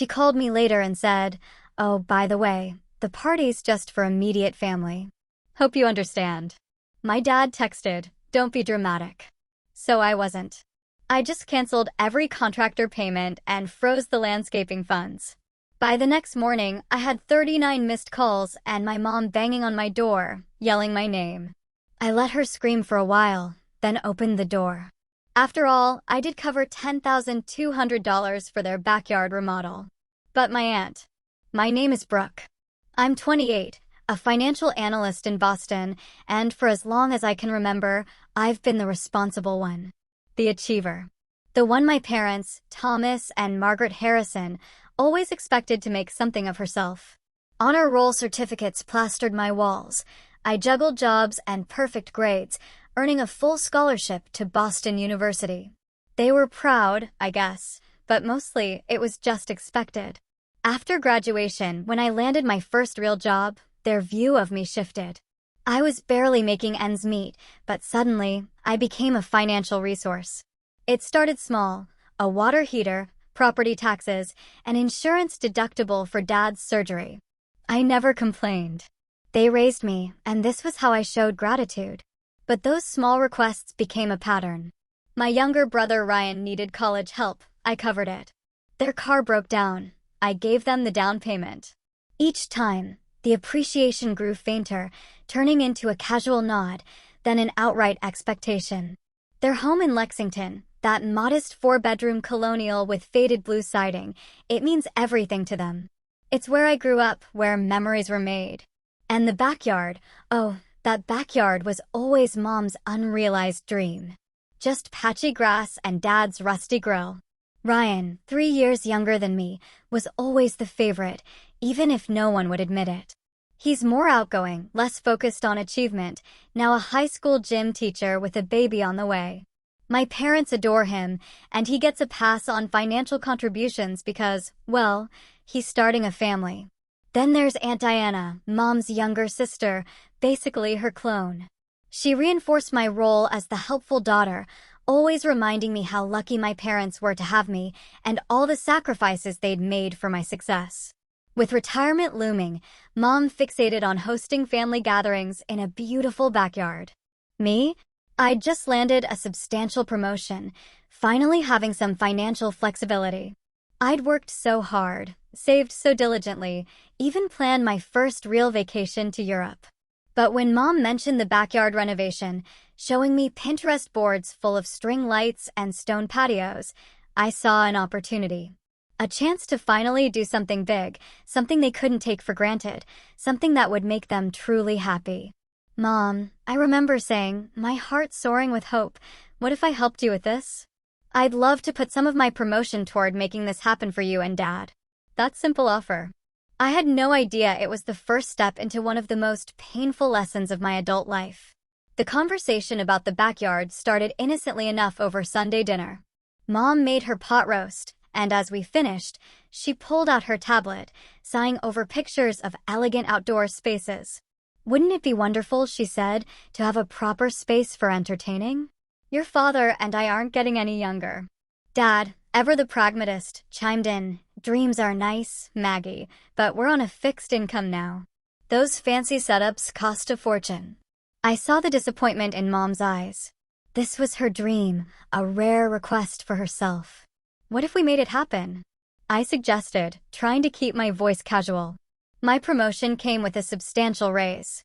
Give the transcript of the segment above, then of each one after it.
She called me later and said, "Oh, by the way, the party's just for immediate family. Hope you understand." My dad texted, "Don't be dramatic." So I wasn't. I just canceled every contractor payment and froze the landscaping funds. By the next morning, I had 39 missed calls and my mom banging on my door, yelling my name. I let her scream for a while, then opened the door. After all, I did cover $10,200 for their backyard remodel. But my name is Brooke. I'm 28, a financial analyst in Boston, and for as long as I can remember, I've been the responsible one. The achiever. The one my parents, Thomas and Margaret Harrison, always expected to make something of herself. Honor roll certificates plastered my walls. I juggled jobs and perfect grades, earning a full scholarship to Boston University. They were proud, I guess, but mostly it was just expected. After graduation, when I landed my first real job, their view of me shifted. I was barely making ends meet, but suddenly, I became a financial resource. It started small: a water heater, property taxes, an insurance deductible for Dad's surgery. I never complained. They raised me, and this was how I showed gratitude. But those small requests became a pattern. My younger brother Ryan needed college help. I covered it. Their car broke down. I gave them the down payment. Each time, the appreciation grew fainter, turning into a casual nod, then an outright expectation. Their home in Lexington, that modest 4-bedroom colonial with faded blue siding, it means everything to them. It's where I grew up, where memories were made. And the backyard, oh, that backyard was always Mom's unrealized dream. Just patchy grass and Dad's rusty grill. Ryan, 3 years younger than me, was always the favorite, even if no one would admit it. He's more outgoing, less focused on achievement, now a high school gym teacher with a baby on the way. My parents adore him, and he gets a pass on financial contributions because, well, he's starting a family. Then there's Aunt Diana, Mom's younger sister, basically her clone. She reinforced my role as the helpful daughter, always reminding me how lucky my parents were to have me and all the sacrifices they'd made for my success. With retirement looming, Mom fixated on hosting family gatherings in a beautiful backyard. Me? I'd just landed a substantial promotion, finally having some financial flexibility. I'd worked so hard, saved so diligently, even planned my first real vacation to Europe. But when Mom mentioned the backyard renovation, showing me Pinterest boards full of string lights and stone patios, I saw an opportunity. A chance to finally do something big, something they couldn't take for granted, something that would make them truly happy. "Mom," I remember saying, my heart soaring with hope, "what if I helped you with this? I'd love to put some of my promotion toward making this happen for you and Dad." That simple offer. I had no idea it was the first step into one of the most painful lessons of my adult life. The conversation about the backyard started innocently enough over Sunday dinner. Mom made her pot roast, and as we finished, she pulled out her tablet, sighing over pictures of elegant outdoor spaces. "Wouldn't it be wonderful," she said, "to have a proper space for entertaining? Your father and I aren't getting any younger." Dad, ever the pragmatist, chimed in, "Dreams are nice, Maggie, but we're on a fixed income now. Those fancy setups cost a fortune." I saw the disappointment in Mom's eyes. This was her dream, a rare request for herself. "What if we made it happen?" I suggested, trying to keep my voice casual. My promotion came with a substantial raise.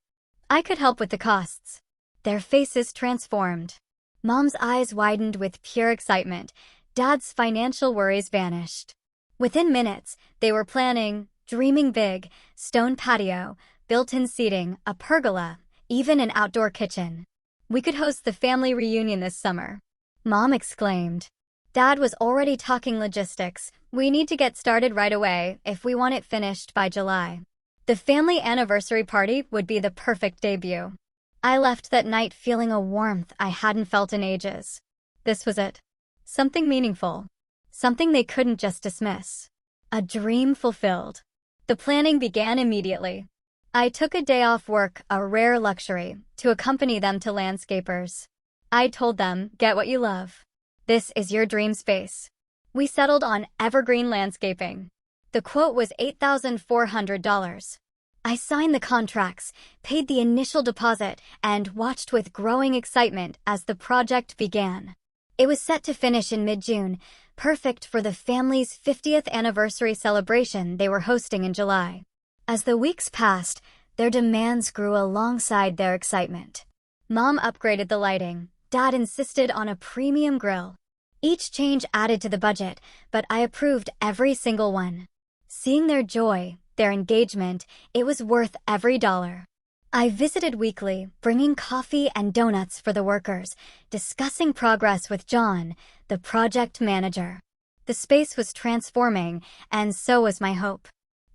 I could help with the costs. Their faces transformed. Mom's eyes widened with pure excitement. Dad's financial worries vanished. Within minutes, they were planning, dreaming big, stone patio, built-in seating, a pergola, even an outdoor kitchen. We could host the family reunion this summer. Mom exclaimed. Dad was already talking logistics. "We need to get started right away if we want it finished by July." The family anniversary party would be the perfect debut. I left that night feeling a warmth I hadn't felt in ages. This was it. Something meaningful. Something they couldn't just dismiss. A dream fulfilled. The planning began immediately. I took a day off work, a rare luxury, to accompany them to landscapers. I told them, "Get what you love. This is your dream space." We settled on evergreen landscaping. The quote was $8,400. I signed the contracts, paid the initial deposit, and watched with growing excitement as the project began. It was set to finish in mid-June, perfect for the family's 50th anniversary celebration they were hosting in July. As the weeks passed, their demands grew alongside their excitement. Mom upgraded the lighting. Dad insisted on a premium grill. Each change added to the budget, but I approved every single one. Seeing their joy, their engagement, it was worth every dollar. I visited weekly, bringing coffee and donuts for the workers, discussing progress with John, the project manager. The space was transforming, and so was my hope.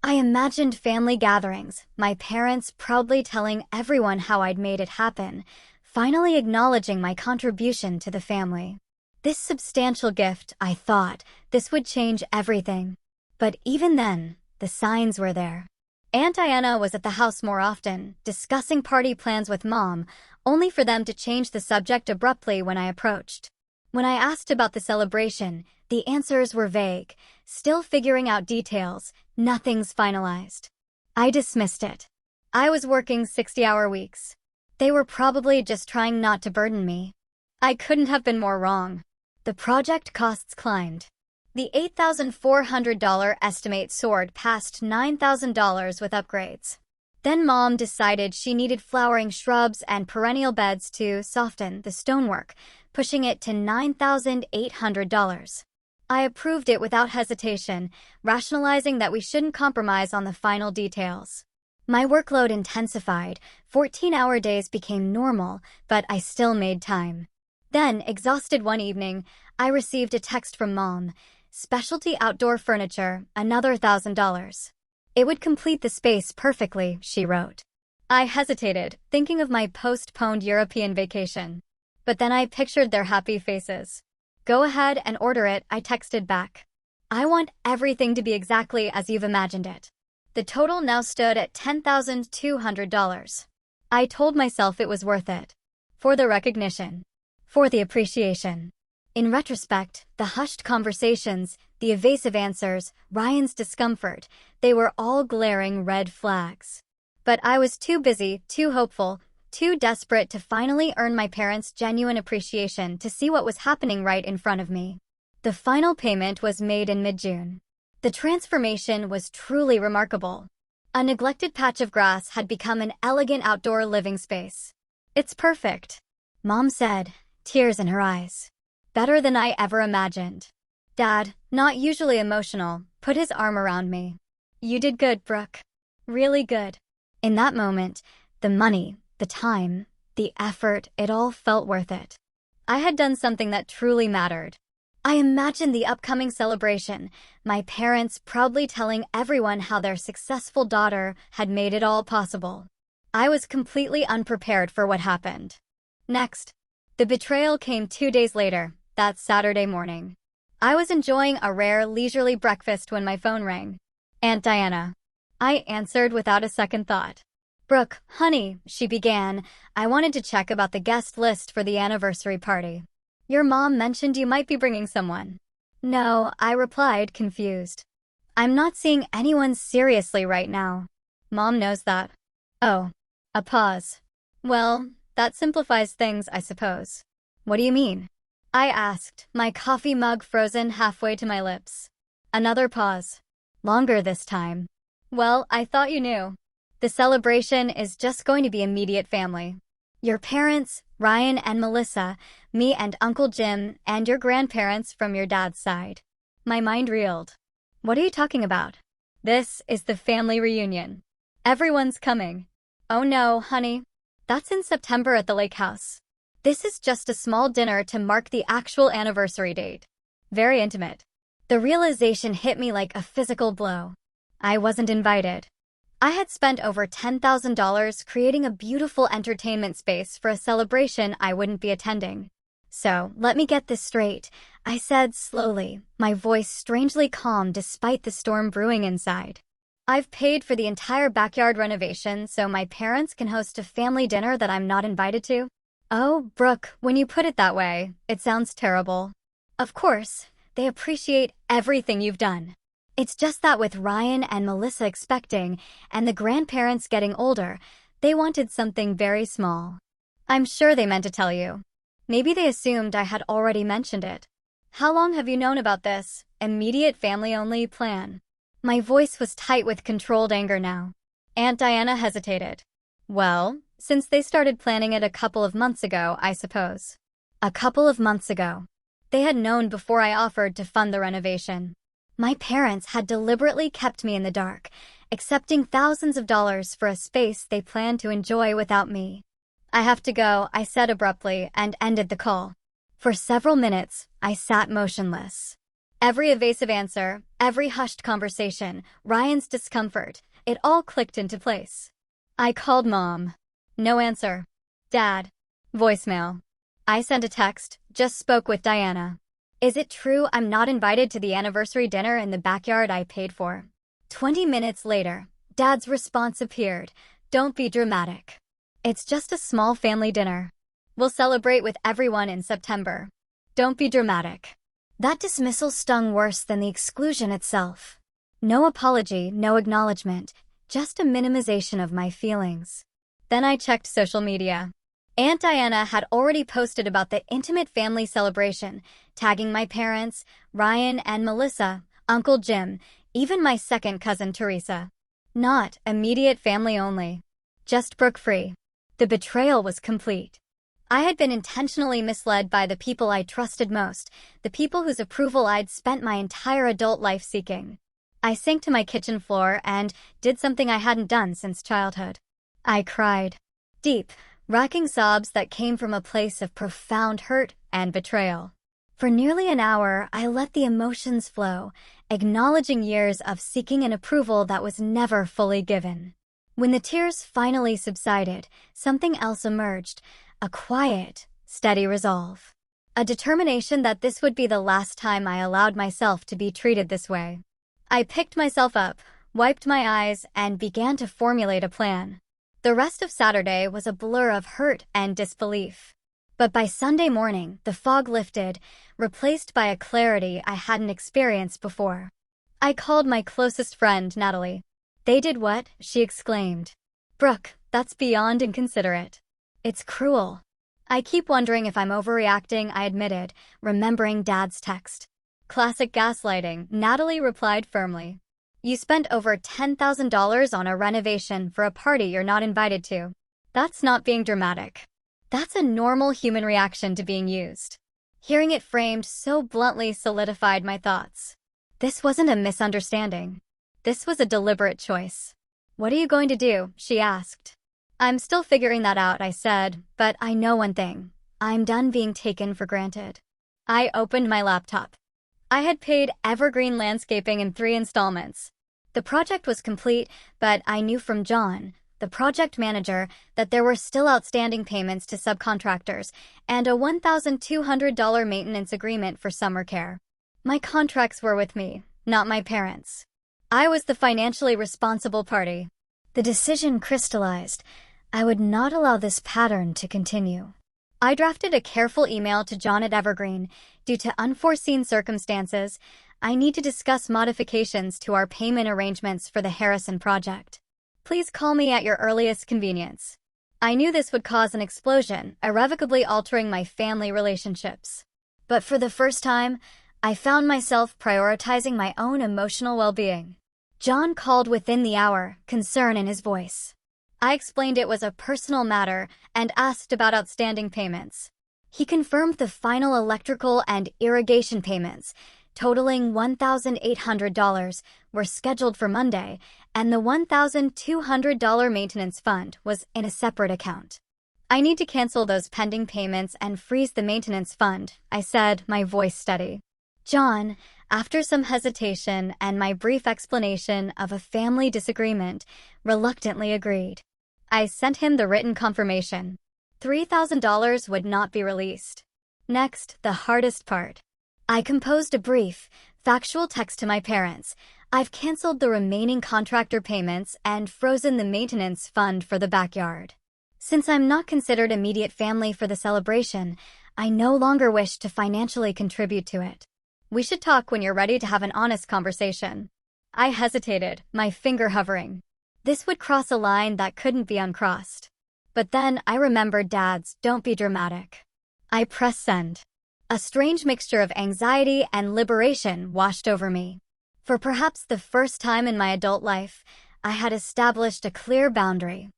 I imagined family gatherings, my parents proudly telling everyone how I'd made it happen, finally acknowledging my contribution to the family. This substantial gift, I thought, this would change everything. But even then, the signs were there. Aunt Diana was at the house more often, discussing party plans with Mom, only for them to change the subject abruptly when I approached. When I asked about the celebration, the answers were vague, still figuring out details, nothing's finalized. I dismissed it. I was working 60-hour weeks. They were probably just trying not to burden me. I couldn't have been more wrong. The project costs climbed. The $8,400 estimate soared past $9,000 with upgrades. Then Mom decided she needed flowering shrubs and perennial beds to soften the stonework, pushing it to $9,800. I approved it without hesitation, rationalizing that we shouldn't compromise on the final details. My workload intensified, 14-hour days became normal, but I still made time. Then, exhausted one evening, I received a text from Mom. Specialty outdoor furniture, another $1,000. It would complete the space perfectly, she wrote. I hesitated, thinking of my postponed European vacation. But then I pictured their happy faces. Go ahead and order it, I texted back. I want everything to be exactly as you've imagined it. The total now stood at $10,200. I told myself it was worth it. For the recognition. For the appreciation. In retrospect, the hushed conversations, the evasive answers, Ryan's discomfort, they were all glaring red flags. But I was too busy, too hopeful, too desperate to finally earn my parents' genuine appreciation to see what was happening right in front of me. The final payment was made in mid-June. The transformation was truly remarkable. A neglected patch of grass had become an elegant outdoor living space. It's perfect, Mom said, tears in her eyes. Better than I ever imagined. Dad, not usually emotional, put his arm around me. You did good, Brooke. Really good. In that moment, the money, the time, the effort, it all felt worth it. I had done something that truly mattered. I imagined the upcoming celebration, my parents proudly telling everyone how their successful daughter had made it all possible. I was completely unprepared for what happened. Next, the betrayal came 2 days later, that Saturday morning. I was enjoying a rare, leisurely breakfast when my phone rang. Aunt Diana. I answered without a second thought. Brooke, honey, she began, I wanted to check about the guest list for the anniversary party. Your mom mentioned you might be bringing someone. No, I replied, confused. I'm not seeing anyone seriously right now. Mom knows that. Oh. A pause. Well, that simplifies things, I suppose. What do you mean? I asked, my coffee mug frozen halfway to my lips. Another pause. Longer this time. Well, I thought you knew. The celebration is just going to be immediate family. Your parents, Ryan and Melissa, me and Uncle Jim, and your grandparents from your dad's side. My mind reeled. What are you talking about? This is the family reunion. Everyone's coming. Oh no, honey. That's in September at the lake house. This is just a small dinner to mark the actual anniversary date. Very intimate. The realization hit me like a physical blow. I wasn't invited. I had spent over $10,000 creating a beautiful entertainment space for a celebration I wouldn't be attending. So, let me get this straight, I said slowly, my voice strangely calm despite the storm brewing inside. I've paid for the entire backyard renovation so my parents can host a family dinner that I'm not invited to? Oh, Brooke, when you put it that way, it sounds terrible. Of course, they appreciate everything you've done. It's just that with Ryan and Melissa expecting and the grandparents getting older, they wanted something very small. I'm sure they meant to tell you. Maybe they assumed I had already mentioned it. How long have you known about this immediate family-only plan? My voice was tight with controlled anger now. Aunt Diana hesitated. Well, since they started planning it a couple of months ago, I suppose. A couple of months ago. They had known before I offered to fund the renovation. My parents had deliberately kept me in the dark, accepting thousands of dollars for a space they planned to enjoy without me. I have to go, I said abruptly, and ended the call. For several minutes, I sat motionless. Every evasive answer, every hushed conversation, Ryan's discomfort, it all clicked into place. I called Mom. No answer. Dad. Voicemail. I sent a text, just spoke with Diana. Is it true I'm not invited to the anniversary dinner in the backyard I paid for? 20 minutes later, Dad's response appeared. Don't be dramatic. It's just a small family dinner. We'll celebrate with everyone in September. Don't be dramatic. That dismissal stung worse than the exclusion itself. No apology, no acknowledgement, just a minimization of my feelings. Then I checked social media. Aunt Diana had already posted about the intimate family celebration, tagging my parents, Ryan and Melissa, Uncle Jim, even my second cousin Teresa. Not immediate family only. Just Brooke-free. The betrayal was complete. I had been intentionally misled by the people I trusted most, the people whose approval I'd spent my entire adult life seeking. I sank to my kitchen floor and did something I hadn't done since childhood. I cried. Deep, racking sobs that came from a place of profound hurt and betrayal. For nearly an hour, I let the emotions flow, acknowledging years of seeking an approval that was never fully given. When the tears finally subsided, something else emerged, a quiet, steady resolve. A determination that this would be the last time I allowed myself to be treated this way. I picked myself up, wiped my eyes, and began to formulate a plan. The rest of Saturday was a blur of hurt and disbelief. But by Sunday morning, the fog lifted, replaced by a clarity I hadn't experienced before. I called my closest friend, Natalie. They did what? She exclaimed. Brooke, that's beyond inconsiderate. It's cruel. I keep wondering if I'm overreacting, I admitted, remembering Dad's text. Classic gaslighting, Natalie replied firmly. You spent over $10,000 on a renovation for a party you're not invited to. That's not being dramatic. That's a normal human reaction to being used. Hearing it framed so bluntly solidified my thoughts. This wasn't a misunderstanding. This was a deliberate choice. What are you going to do? She asked. I'm still figuring that out, I said, but I know one thing. I'm done being taken for granted. I opened my laptop. I had paid Evergreen Landscaping in 3 installments. The project was complete, but I knew from John, the project manager, that there were still outstanding payments to subcontractors and a $1,200 maintenance agreement for summer care. My contracts were with me, not my parents. I was the financially responsible party. The decision crystallized. I would not allow this pattern to continue. I drafted a careful email to John at Evergreen. Due to unforeseen circumstances, I need to discuss modifications to our payment arrangements for the Harrison project. Please call me at your earliest convenience. I knew this would cause an explosion, irrevocably altering my family relationships. But for the first time, I found myself prioritizing my own emotional well-being. John called within the hour, concern in his voice. I explained it was a personal matter and asked about outstanding payments. He confirmed the final electrical and irrigation payments, totaling $1,800, were scheduled for Monday, and the $1,200 maintenance fund was in a separate account. I need to cancel those pending payments and freeze the maintenance fund, I said, my voice steady. John, after some hesitation and my brief explanation of a family disagreement, reluctantly agreed. I sent him the written confirmation. $3,000 would not be released. Next, the hardest part. I composed a brief, factual text to my parents. I've canceled the remaining contractor payments and frozen the maintenance fund for the backyard. Since I'm not considered immediate family for the celebration, I no longer wish to financially contribute to it. We should talk when you're ready to have an honest conversation. I hesitated, my finger hovering. This would cross a line that couldn't be uncrossed. But then I remembered Dad's "don't be dramatic." I pressed send. A strange mixture of anxiety and liberation washed over me. For perhaps the first time in my adult life, I had established a clear boundary.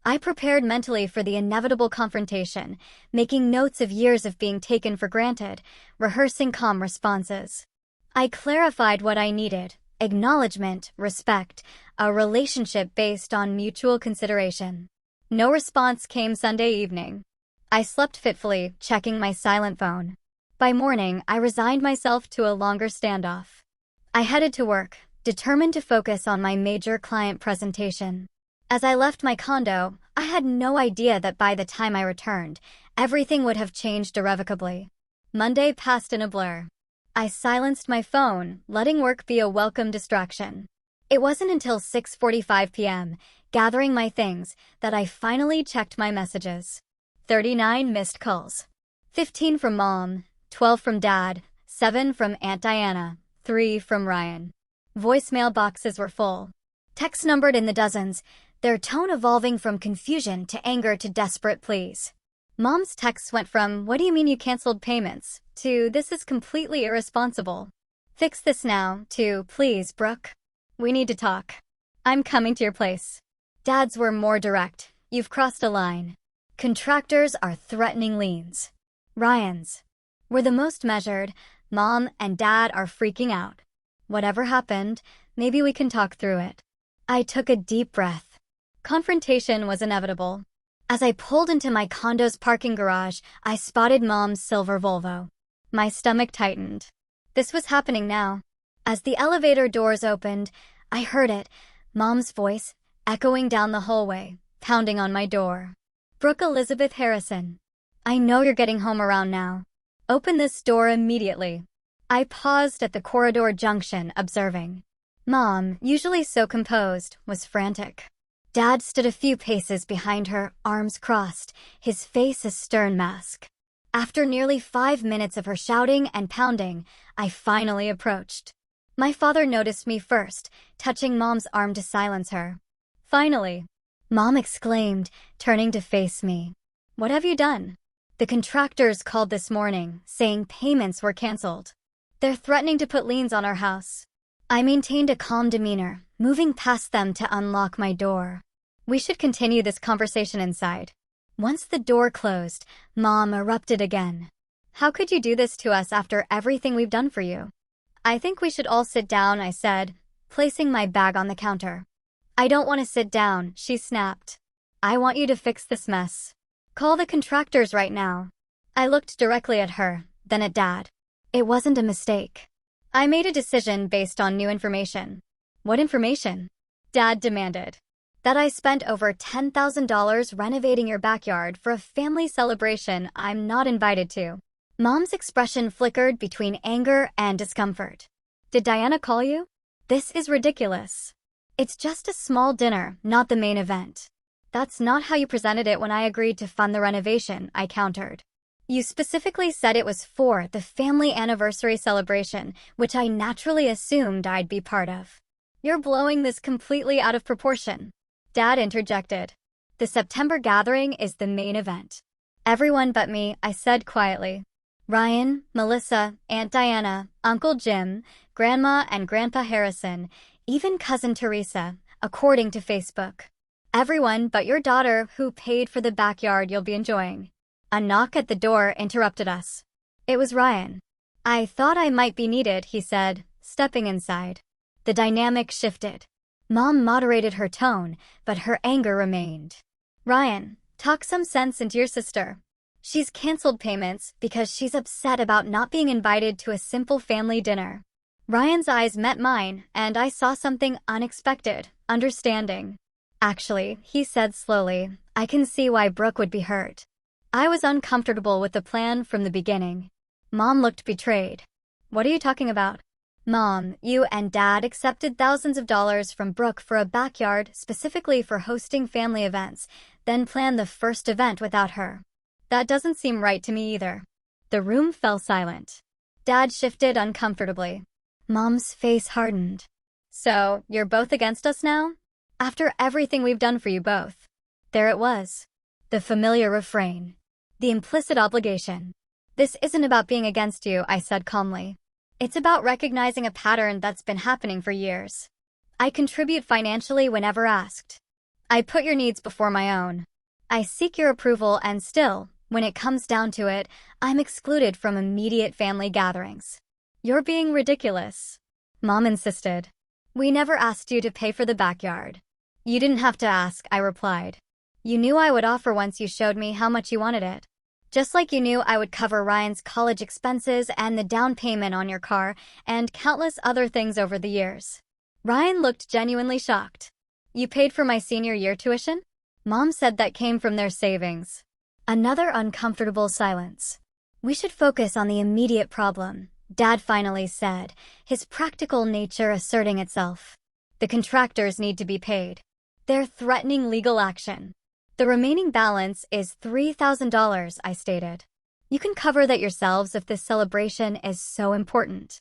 I prepared mentally for the inevitable confrontation, making notes of years of being taken for granted, rehearsing calm responses. I clarified what I needed: acknowledgement, respect, a relationship based on mutual consideration. No response came Sunday evening. I slept fitfully, checking my silent phone. By morning, I resigned myself to a longer standoff. I headed to work, determined to focus on my major client presentation. As I left my condo, I had no idea that by the time I returned, everything would have changed irrevocably. Monday passed in a blur. I silenced my phone, letting work be a welcome distraction. It wasn't until 6:45 p.m., gathering my things, that I finally checked my messages. 39 missed calls. 15 from Mom, 12 from Dad, 7 from Aunt Diana, 3 from Ryan. Voicemail boxes were full. Texts numbered in the dozens, their tone evolving from confusion to anger to desperate pleas. Mom's texts went from "what do you mean you canceled payments" to "this is completely irresponsible. Fix this now" to "please, Brooke. We need to talk. I'm coming to your place." Dad's were more direct. "You've crossed a line." Contractors are threatening liens. Ryan's were the most measured. "Mom and Dad are freaking out. Whatever happened, maybe we can talk through it." I took a deep breath. Confrontation was inevitable. As I pulled into my condo's parking garage, I spotted Mom's silver Volvo. My stomach tightened. This was happening now. As the elevator doors opened, I heard it, Mom's voice, echoing down the hallway, pounding on my door. "Brooke Elizabeth Harrison, I know you're getting home around now. Open this door immediately." I paused at the corridor junction, observing. Mom, usually so composed, was frantic. Dad stood a few paces behind her, arms crossed, his face a stern mask. After nearly 5 minutes of her shouting and pounding, I finally approached. My father noticed me first, touching Mom's arm to silence her. "Finally," Mom exclaimed, turning to face me. "What have you done?" "The contractors called this morning, saying payments were canceled. They're threatening to put liens on our house." I maintained a calm demeanor, moving past them to unlock my door. "We should continue this conversation inside." Once the door closed, Mom erupted again. "How could you do this to us after everything we've done for you?" "I think we should all sit down," I said, placing my bag on the counter. "I don't want to sit down," she snapped. "I want you to fix this mess. Call the contractors right now." I looked directly at her, then at Dad. It wasn't a mistake. I made a decision based on new information. "What information?" Dad demanded. "That I spent over $10,000 renovating your backyard for a family celebration I'm not invited to." Mom's expression flickered between anger and discomfort. "Did Diana call you?" "This is ridiculous. It's just a small dinner, not the main event." "That's not how you presented it when I agreed to fund the renovation," I countered. "You specifically said it was for the family anniversary celebration, which I naturally assumed I'd be part of." "You're blowing this completely out of proportion," Dad interjected. "The September gathering is the main event." "Everyone but me," I said quietly. "Ryan, Melissa, Aunt Diana, Uncle Jim, Grandma and Grandpa Harrison, even Cousin Teresa, according to Facebook. Everyone but your daughter who paid for the backyard you'll be enjoying." A knock at the door interrupted us. It was Ryan. "I thought I might be needed," he said, stepping inside. The dynamic shifted. Mom moderated her tone, but her anger remained. "Ryan, talk some sense into your sister. She's canceled payments because she's upset about not being invited to a simple family dinner." Ryan's eyes met mine, and I saw something unexpected, understanding. "Actually," he said slowly, "I can see why Brooke would be hurt. I was uncomfortable with the plan from the beginning." Mom looked betrayed. "What are you talking about?" "Mom, you and Dad accepted thousands of dollars from Brooke for a backyard specifically for hosting family events, then planned the first event without her." "That doesn't seem right to me either." The room fell silent. Dad shifted uncomfortably. Mom's face hardened. So, you're both against us now? After everything we've done for you both. There it was. The familiar refrain. The implicit obligation. This isn't about being against you, I said calmly. It's about recognizing a pattern that's been happening for years. I contribute financially whenever asked. I put your needs before my own. I seek your approval and still, when it comes down to it, I'm excluded from immediate family gatherings. You're being ridiculous. Mom insisted. We never asked you to pay for the backyard. You didn't have to ask, I replied. You knew I would offer once you showed me how much you wanted it. Just like you knew I would cover Ryan's college expenses and the down payment on your car and countless other things over the years. Ryan looked genuinely shocked. You paid for my senior year tuition? Mom said that came from their savings. Another uncomfortable silence. We should focus on the immediate problem, Dad finally said, his practical nature asserting itself. The contractors need to be paid. They're threatening legal action. The remaining balance is $3,000, I stated. You can cover that yourselves if this celebration is so important.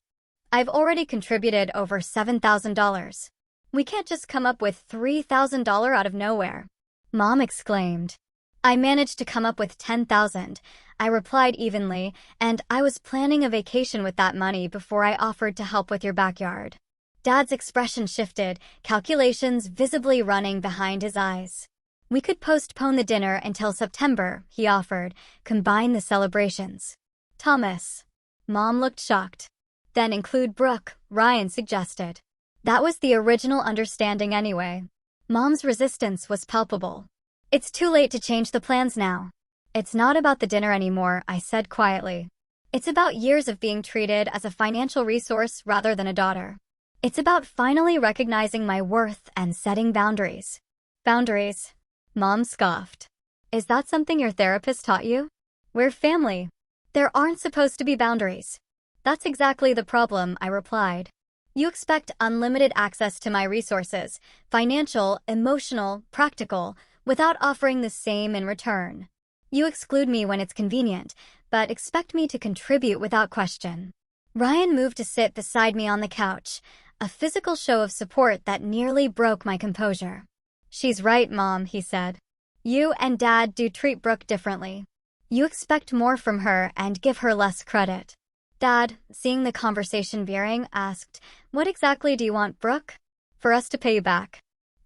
I've already contributed over $7,000. We can't just come up with $3,000 out of nowhere. Mom exclaimed. I managed to come up with $10,000, I replied evenly, and I was planning a vacation with that money before I offered to help with your backyard. Dad's expression shifted, calculations visibly running behind his eyes. We could postpone the dinner until September, he offered, combine the celebrations. Thomas. Mom looked shocked. Then include Brooke, Ryan suggested. That was the original understanding anyway. Mom's resistance was palpable. It's too late to change the plans now. It's not about the dinner anymore, I said quietly. It's about years of being treated as a financial resource rather than a daughter. It's about finally recognizing my worth and setting boundaries. Boundaries. Mom scoffed. Is that something your therapist taught you? We're family. There aren't supposed to be boundaries. That's exactly the problem, I replied. You expect unlimited access to my resources, financial, emotional, practical, without offering the same in return. You exclude me when it's convenient, but expect me to contribute without question. Ryan moved to sit beside me on the couch, a physical show of support that nearly broke my composure. She's right, Mom, he said. You and Dad do treat Brooke differently. You expect more from her and give her less credit. Dad, seeing the conversation veering, asked, What exactly do you want, Brooke? For us to pay you back.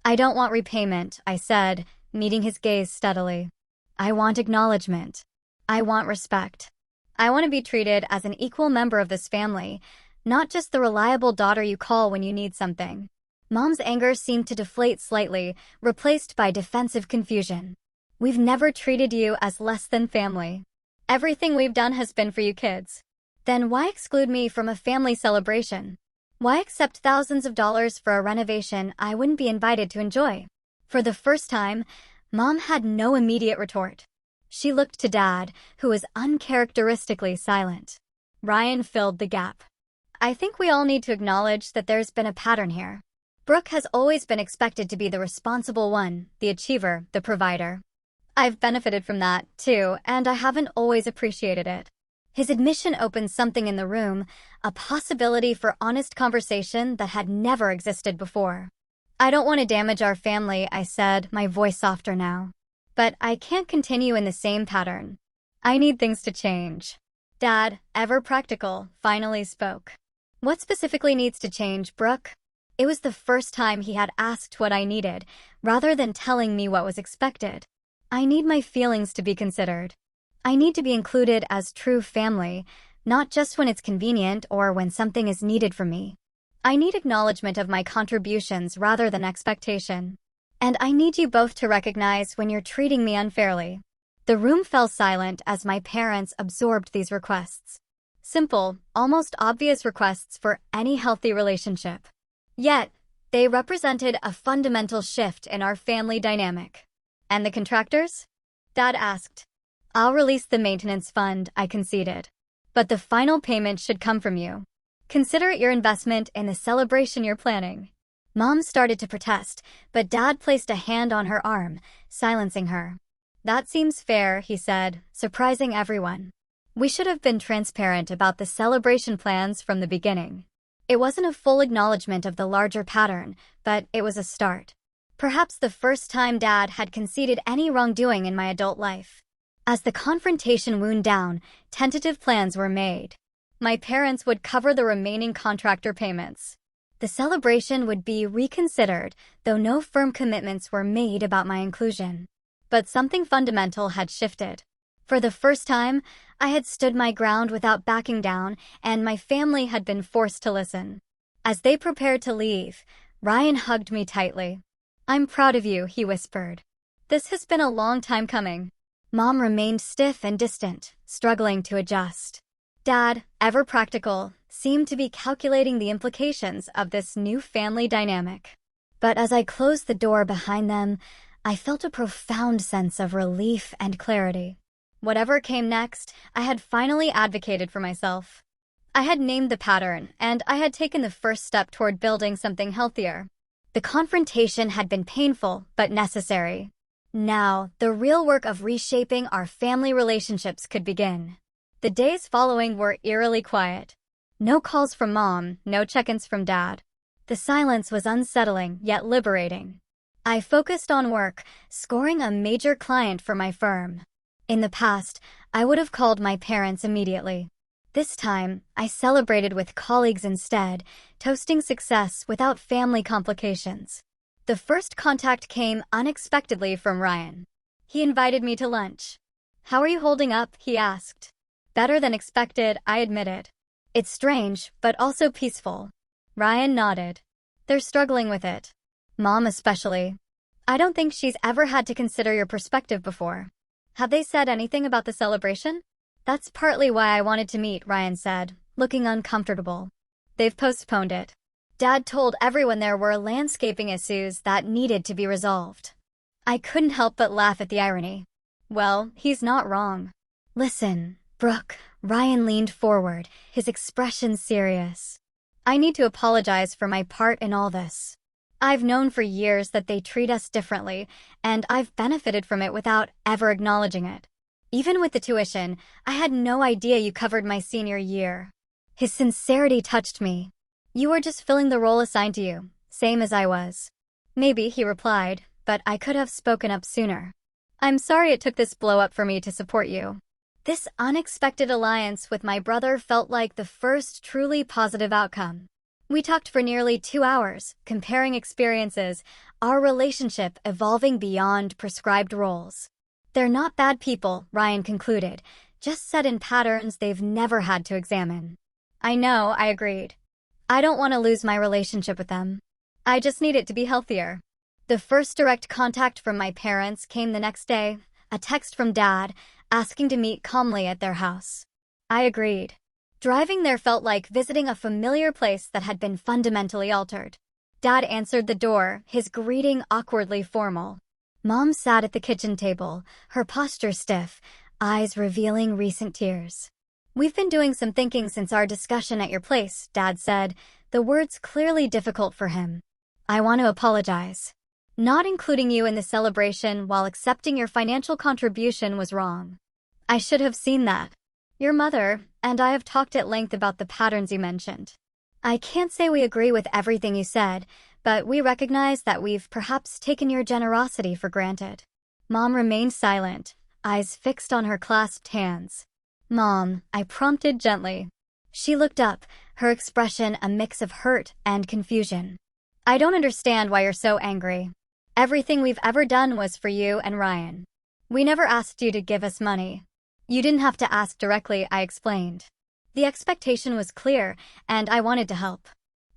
I don't want repayment, I said, meeting his gaze steadily. I want acknowledgement. I want respect. I want to be treated as an equal member of this family, not just the reliable daughter you call when you need something. Mom's anger seemed to deflate slightly, replaced by defensive confusion. We've never treated you as less than family. Everything we've done has been for you kids. Then why exclude me from a family celebration? Why accept thousands of dollars for a renovation I wouldn't be invited to enjoy? For the first time, Mom had no immediate retort. She looked to Dad, who was uncharacteristically silent. Ryan filled the gap. I think we all need to acknowledge that there's been a pattern here. Brooke has always been expected to be the responsible one, the achiever, the provider. I've benefited from that, too, and I haven't always appreciated it. His admission opened something in the room, a possibility for honest conversation that had never existed before. I don't want to damage our family, I said, my voice softer now. But I can't continue in the same pattern. I need things to change. Dad, ever practical, finally spoke. What specifically needs to change, Brooke? It was the first time he had asked what I needed, rather than telling me what was expected. I need my feelings to be considered. I need to be included as true family, not just when it's convenient or when something is needed from me. I need acknowledgement of my contributions rather than expectation. And I need you both to recognize when you're treating me unfairly. The room fell silent as my parents absorbed these requests. Simple, almost obvious requests for any healthy relationship. Yet, they represented a fundamental shift in our family dynamic. And the contractors? Dad asked. I'll release the maintenance fund, I conceded. But the final payment should come from you. Consider it your investment in the celebration you're planning. Mom started to protest, but Dad placed a hand on her arm, silencing her. That seems fair, he said, surprising everyone. We should have been transparent about the celebration plans from the beginning. It wasn't a full acknowledgement of the larger pattern, but it was a start. Perhaps the first time Dad had conceded any wrongdoing in my adult life. As the confrontation wound down, tentative plans were made. My parents would cover the remaining contractor payments. The celebration would be reconsidered, though no firm commitments were made about my inclusion. But something fundamental had shifted. For the first time, I had stood my ground without backing down, and my family had been forced to listen. As they prepared to leave, Ryan hugged me tightly. "I'm proud of you," he whispered. "This has been a long time coming." Mom remained stiff and distant, struggling to adjust. Dad, ever practical, seemed to be calculating the implications of this new family dynamic. But as I closed the door behind them, I felt a profound sense of relief and clarity. Whatever came next, I had finally advocated for myself. I had named the pattern, and I had taken the first step toward building something healthier. The confrontation had been painful, but necessary. Now, the real work of reshaping our family relationships could begin. The days following were eerily quiet. No calls from Mom, no check-ins from Dad. The silence was unsettling, yet liberating. I focused on work, scoring a major client for my firm. In the past, I would have called my parents immediately. This time, I celebrated with colleagues instead, toasting success without family complications. The first contact came unexpectedly from Ryan. He invited me to lunch. "How are you holding up?" he asked. "Better than expected," I admitted. "It's strange, but also peaceful." Ryan nodded. "They're struggling with it. Mom especially. I don't think she's ever had to consider your perspective before." "Have they said anything about the celebration?" "That's partly why I wanted to meet," Ryan said, looking uncomfortable. "They've postponed it. Dad told everyone there were landscaping issues that needed to be resolved." I couldn't help but laugh at the irony. Well, he's not wrong. "Listen, Brooke," Ryan leaned forward, his expression serious. "I need to apologize for my part in all this. I've known for years that they treat us differently, and I've benefited from it without ever acknowledging it. Even with the tuition, I had no idea you covered my senior year." His sincerity touched me. "You were just filling the role assigned to you, same as I was." "Maybe," he replied, "but I could have spoken up sooner. I'm sorry it took this blow-up for me to support you." This unexpected alliance with my brother felt like the first truly positive outcome. We talked for nearly 2 hours, comparing experiences, our relationship evolving beyond prescribed roles. "They're not bad people," Ryan concluded, "just set in patterns they've never had to examine." "I know," I agreed. "I don't want to lose my relationship with them. I just need it to be healthier." The first direct contact from my parents came the next day, a text from Dad asking to meet calmly at their house. I agreed. Driving there felt like visiting a familiar place that had been fundamentally altered. Dad answered the door, his greeting awkwardly formal. Mom sat at the kitchen table, her posture stiff, eyes revealing recent tears. "We've been doing some thinking since our discussion at your place," Dad said, the words clearly difficult for him. "I want to apologize. Not including you in the celebration while accepting your financial contribution was wrong. I should have seen that. Your mother and I have talked at length about the patterns you mentioned. I can't say we agree with everything you said, but we recognize that we've perhaps taken your generosity for granted." Mom remained silent, eyes fixed on her clasped hands. "Mom," I prompted gently. She looked up, her expression a mix of hurt and confusion. "I don't understand why you're so angry. Everything we've ever done was for you and Ryan. We never asked you to give us money. You didn't have to ask directly," I explained. "The expectation was clear, and I wanted to help.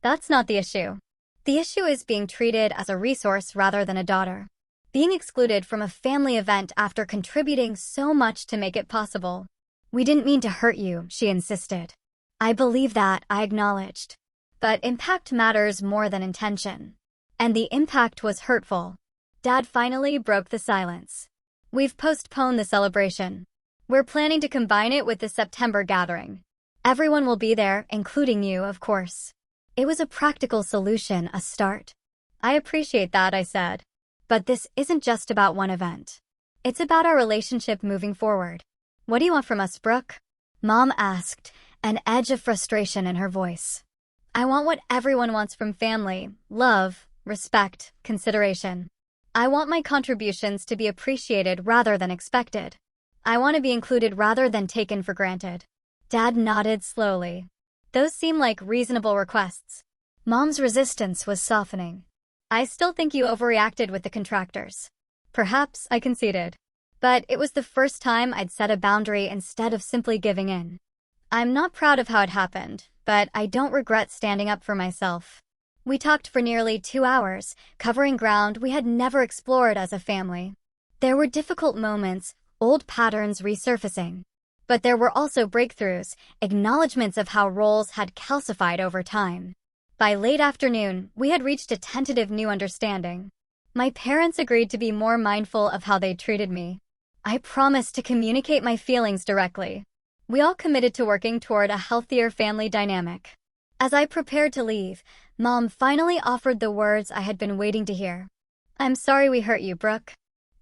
That's not the issue. The issue is being treated as a resource rather than a daughter. Being excluded from a family event after contributing so much to make it possible." "We didn't mean to hurt you," she insisted. "I believe that," I acknowledged. "But impact matters more than intention." And the impact was hurtful. Dad finally broke the silence. "We've postponed the celebration. We're planning to combine it with the September gathering. Everyone will be there, including you, of course." It was a practical solution, a start. "I appreciate that," I said. "But this isn't just about one event. It's about our relationship moving forward. What do you want from us, Brooke?" Mom asked, an edge of frustration in her voice. I want what everyone wants from family: love, respect, consideration. I want my contributions to be appreciated rather than expected. I want to be included rather than taken for granted. Dad nodded slowly. Those seem like reasonable requests. Mom's resistance was softening. I still think you overreacted with the contractors. Perhaps I conceded. But it was the first time I'd set a boundary instead of simply giving in. I'm not proud of how it happened, but I don't regret standing up for myself. We talked for nearly 2 hours, covering ground we had never explored as a family. There were difficult moments, old patterns resurfacing. But there were also breakthroughs, acknowledgments of how roles had calcified over time. By late afternoon, we had reached a tentative new understanding. My parents agreed to be more mindful of how they treated me. I promised to communicate my feelings directly. We all committed to working toward a healthier family dynamic. As I prepared to leave, Mom finally offered the words I had been waiting to hear. "I'm sorry we hurt you, Brooke.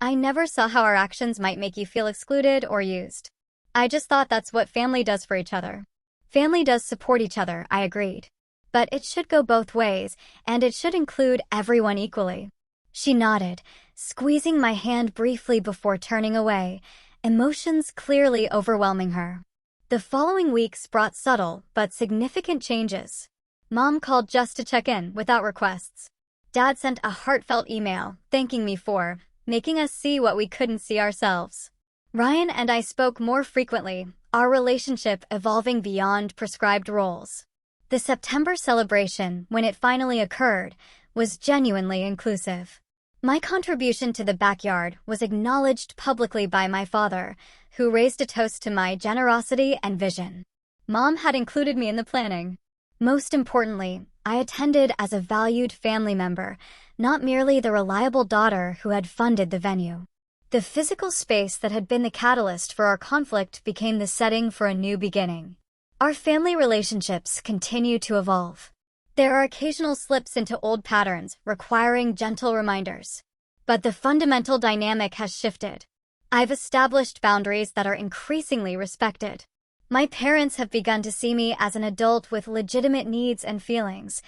I never saw how our actions might make you feel excluded or used. I just thought that's what family does for each other." "Family does support each other," I agreed. "But it should go both ways, and it should include everyone equally." She nodded, squeezing my hand briefly before turning away, emotions clearly overwhelming her. The following weeks brought subtle but significant changes. Mom called just to check in, without requests. Dad sent a heartfelt email, thanking me for making us see what we couldn't see ourselves. Ryan and I spoke more frequently, our relationship evolving beyond prescribed roles. The September celebration, when it finally occurred, was genuinely inclusive. My contribution to the backyard was acknowledged publicly by my father, who raised a toast to my generosity and vision. Mom had included me in the planning. Most importantly, I attended as a valued family member, not merely the reliable daughter who had funded the venue. The physical space that had been the catalyst for our conflict became the setting for a new beginning. Our family relationships continue to evolve. There are occasional slips into old patterns, requiring gentle reminders. But the fundamental dynamic has shifted. I've established boundaries that are increasingly respected. My parents have begun to see me as an adult with legitimate needs and feelings,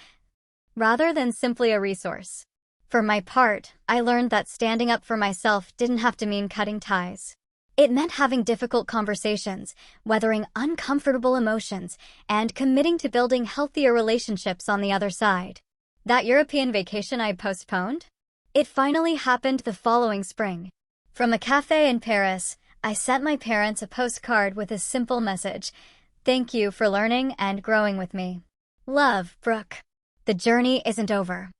rather than simply a resource. For my part, I learned that standing up for myself didn't have to mean cutting ties. It meant having difficult conversations, weathering uncomfortable emotions, and committing to building healthier relationships on the other side. That European vacation I postponed? It finally happened the following spring. From a cafe in Paris, I sent my parents a postcard with a simple message: "Thank you for learning and growing with me. Love, Brooke." The journey isn't over.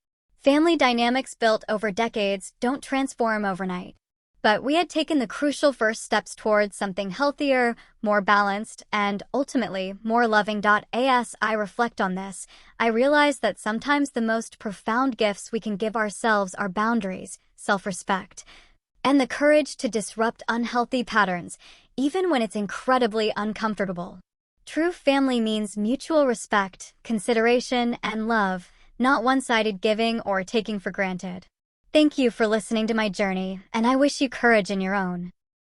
Family dynamics built over decades don't transform overnight. But we had taken the crucial first steps towards something healthier, more balanced, and ultimately more loving. As I reflect on this, I realize that sometimes the most profound gifts we can give ourselves are boundaries, self-respect, and the courage to disrupt unhealthy patterns, even when it's incredibly uncomfortable. True family means mutual respect, consideration, and love, not one-sided giving or taking for granted. Thank you for listening to my journey, and I wish you courage in your own.